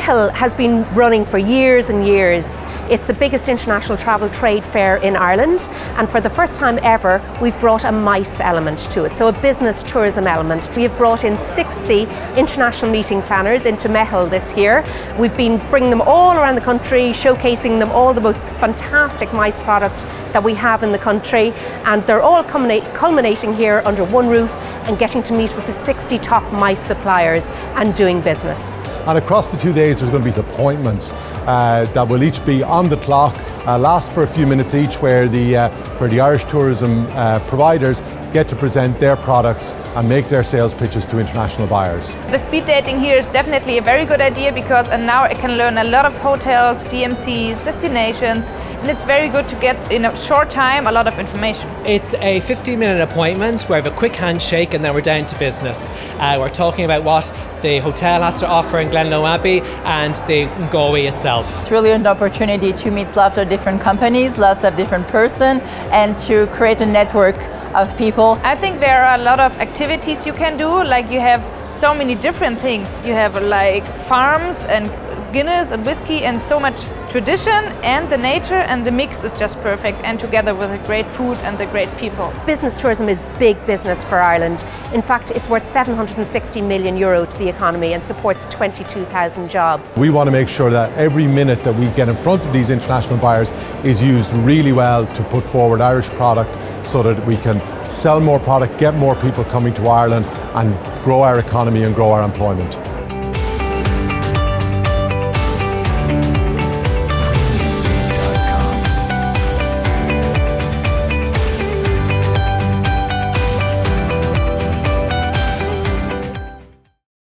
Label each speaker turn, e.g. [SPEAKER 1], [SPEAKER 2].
[SPEAKER 1] Meitheal has been running for years and years. It's the biggest international travel trade fair in Ireland, and for the first time ever we've brought a MICE element to it, so a business tourism element. We have brought in 60 international meeting planners into Meitheal this year. We've been bringing them all around the country, showcasing them all the most fantastic MICE product that we have in the country, and they're all culminating here under one roof and getting to meet with the 60 top MICE suppliers and doing business.
[SPEAKER 2] And across the 2 days there's going to be appointments that will each be on the clock, last for a few minutes each, where the Irish tourism providers get to present their products and make their sales pitches to international buyers.
[SPEAKER 3] The speed dating here is definitely a very good idea because now I can learn a lot of hotels, DMCs, destinations, and it's very good to get in a short time a lot of information.
[SPEAKER 4] It's a 15-minute appointment. We have a quick handshake and then we're down to business. We're talking about what the hotel has to offer in Glenlow Abbey and the Galway itself.
[SPEAKER 5] It's really an opportunity to meet lots of different companies, lots of different persons, and to create a network of people.
[SPEAKER 3] I think there are a lot of activities you can do, like you have so many different things. You have like farms and Guinness and whiskey and so much tradition and the nature, and the mix is just perfect, and together with the great food and the great people.
[SPEAKER 1] Business tourism is big business for Ireland. In fact, it's worth €760 million to the economy and supports 22,000 jobs.
[SPEAKER 2] We want to make sure that every minute that we get in front of these international buyers is used really well to put forward Irish product so that we can sell more product, get more people coming to Ireland and grow our economy and grow our employment.